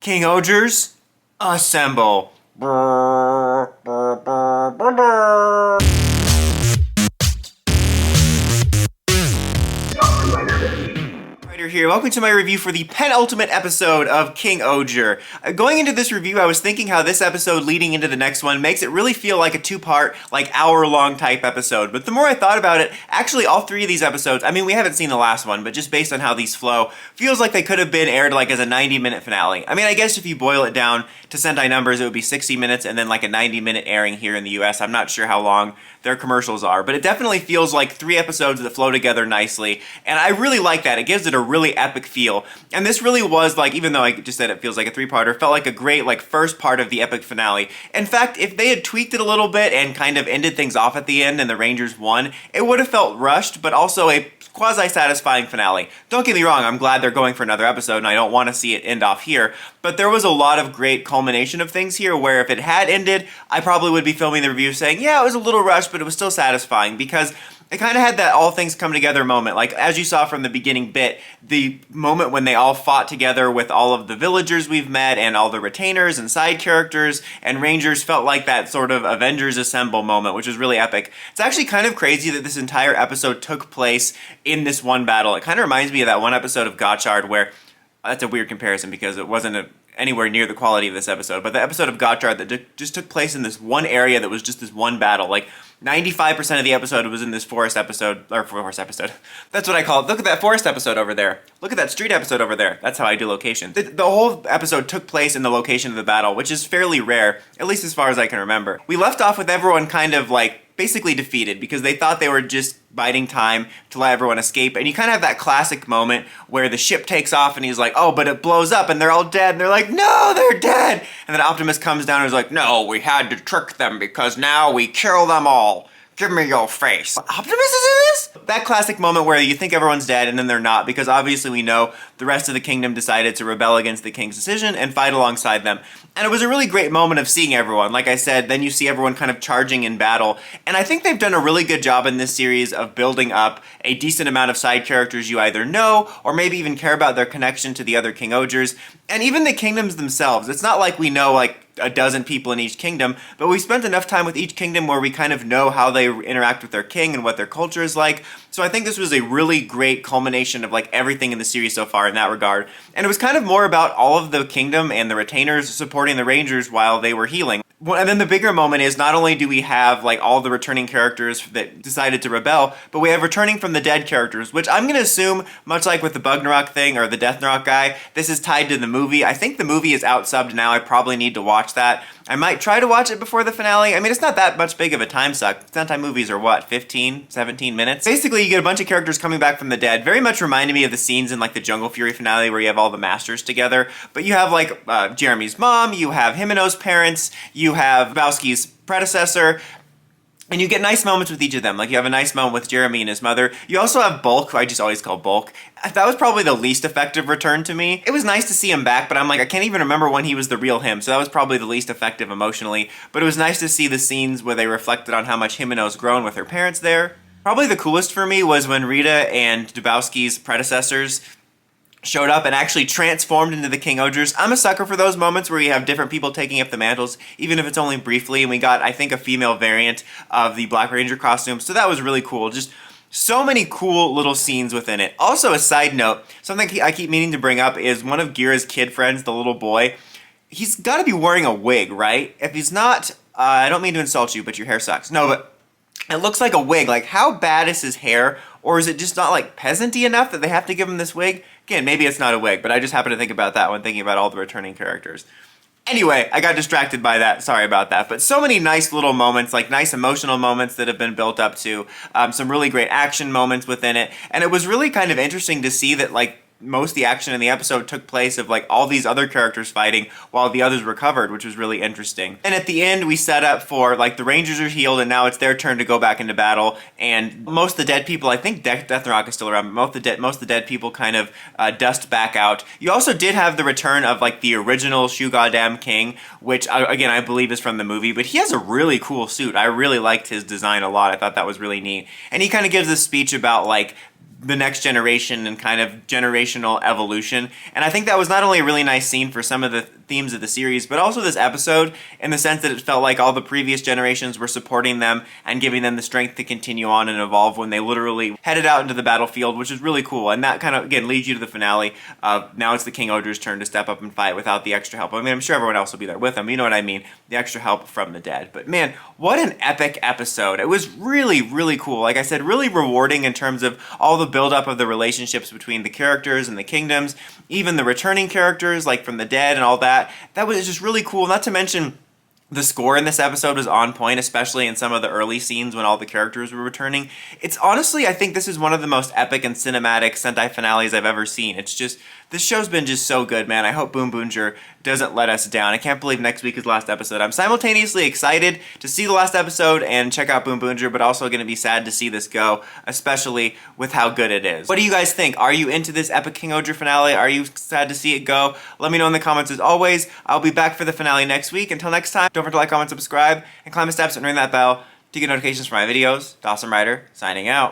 King-Ohgers, assemble. Here. Welcome to my review for the penultimate episode of King-Ohger. Going into this review, I was thinking how this episode leading into the next one makes it really feel like a two-part, like hour-long type episode. But the more I thought about it, actually all three of these episodes, I mean, we haven't seen the last one, but just based on how these flow, feels like they could have been aired like as a 90-minute finale. I mean, I guess if you boil it down to Sentai numbers, it would be 60 minutes and then like a 90-minute airing here in the US. I'm not sure how long their commercials are, but it definitely feels like three episodes that flow together nicely, and I really like that. It gives it a really epic feel, and this really was like, even though I just said it feels like a three-parter, felt like a great like first part of the epic finale. In fact, if they had tweaked it a little bit and kind of ended things off at the end and the Rangers won, it would have felt rushed, but also a quasi-satisfying finale. Don't get me wrong, I'm glad they're going for another episode and I don't want to see it end off here, but there was a lot of great culmination of things here where if it had ended, I probably would be filming the review saying, yeah, it was a little rushed, but it was still satisfying because it kind of had that all things come together moment. Like, as you saw from the beginning bit, the moment when they all fought together with all of the villagers we've met and all the retainers and side characters and Rangers felt like that sort of Avengers Assemble moment, which was really epic. It's actually kind of crazy that this entire episode took place in this one battle. It kind of reminds me of that one episode of Gotchard where, that's a weird comparison because it wasn't anywhere near the quality of this episode, but the episode of Gotchard that just took place in this one area that was just this one battle. Like, 95% of the episode was in this forest episode. That's what I call it. Look at that forest episode over there. Look at that street episode over there. That's how I do location. The whole episode took place in the location of the battle, which is fairly rare, at least as far as I can remember. We left off with everyone kind of like basically defeated because they thought they were just biding time to let everyone escape, and you kind of have that classic moment where the ship takes off and he's like, oh, but it blows up and they're all dead, and they're like, no, they're dead, and then Optimus comes down and is like, no, we had to trick them because now we kill them all. Give me your face. Optimus is in this? That classic moment where you think everyone's dead and then they're not, because obviously we know the rest of the kingdom decided to rebel against the king's decision and fight alongside them. And it was a really great moment of seeing everyone. Like I said, then you see everyone kind of charging in battle. And I think they've done a really good job in this series of building up a decent amount of side characters you either know or maybe even care about their connection to the other King-Ohgers. And even the kingdoms themselves. It's not like we know like a dozen people in each kingdom, but we spent enough time with each kingdom where we kind of know how they interact with their king and what their culture is like. So I think this was a really great culmination of like everything in the series so far in that regard. And it was kind of more about all of the kingdom and the retainers supporting the Rangers while they were healing. And then the bigger moment is not only do we have like all the returning characters that decided to rebel, but we have returning from the dead characters, which I'm going to assume, much like with the Bugnarok thing or the Deathnarok guy, this is tied to the movie. I think the movie is out-subbed now. I probably need to watch that. I might try to watch it before the finale. I mean, it's not that much big of a time suck. Sentai movies are what, 15, 17 minutes? Basically, you get a bunch of characters coming back from the dead. Very much reminded me of the scenes in like the Jungle Fury finale where you have all the masters together. But you have like Jeremy's mom, you have Himeno's parents, you have Lebowski's predecessor, and you get nice moments with each of them. Like, you have a nice moment with Jeremy and his mother. You also have Bulk, who I just always call Bulk. That was probably the least effective return to me. It was nice to see him back, but I'm like, I can't even remember when he was the real him, so that was probably the least effective emotionally. But it was nice to see the scenes where they reflected on how much Himeno's grown with her parents there. Probably the coolest for me was when Rita and Lebowski's predecessors showed up and actually transformed into the King-Ohgers. I'm a sucker for those moments where you have different people taking up the mantles, even if it's only briefly, and we got, I think, a female variant of the Black Ranger costume, so that was really cool. Just so many cool little scenes within it. Also, a side note, something I keep meaning to bring up is one of Gira's kid friends, the little boy. He's got to be wearing a wig, right? If he's not, I don't mean to insult you, but your hair sucks. No, but it looks like a wig. Like, how bad is his hair? Or is it just not like peasant-y enough that they have to give him this wig? Again, maybe it's not a wig, but I just happen to think about that when thinking about all the returning characters. Anyway, I got distracted by that. Sorry about that. But so many nice little moments, like nice emotional moments that have been built up to some really great action moments within it. And it was really kind of interesting to see that, like, most of the action in the episode took place of like all these other characters fighting while the others recovered, which was really interesting. And at the end, we set up for like the Rangers are healed and now it's their turn to go back into battle. And most of the dead people, I think Deathnarok is still around, but most of the dead people kind of dust back out. You also did have the return of like the original Shu Goddamn King, which again, I believe is from the movie, but he has a really cool suit. I really liked his design a lot. I thought that was really neat. And he kind of gives this speech about like the next generation and kind of generational evolution. And I think that was not only a really nice scene for some of the themes of the series, but also this episode, in the sense that it felt like all the previous generations were supporting them and giving them the strength to continue on and evolve when they literally headed out into the battlefield, which is really cool. And that kind of, again, leads you to the finale of now it's the King-Ohger's turn to step up and fight without the extra help. I mean, I'm sure everyone else will be there with them, you know what I mean, the extra help from the dead. But man, what an epic episode. It was really, really cool. Like I said, really rewarding in terms of all the buildup of the relationships between the characters and the kingdoms, even the returning characters, like from the dead and all that. That was just really cool. Not to mention, the score in this episode was on point, especially in some of the early scenes when all the characters were returning. It's honestly, I think this is one of the most epic and cinematic Sentai finales I've ever seen. It's just, this show's been just so good, man. I hope Boom Boomger doesn't let us down. I can't believe next week is the last episode. I'm simultaneously excited to see the last episode and check out Boom Boomger, but also going to be sad to see this go, especially with how good it is. What do you guys think? Are you into this epic King-Ohger finale? Are you sad to see it go? Let me know in the comments as always. I'll be back for the finale next week. Until next time, don't forget to like, comment, subscribe, and climb the steps and ring that bell to get notifications for my videos. Dawson Ryder, signing out.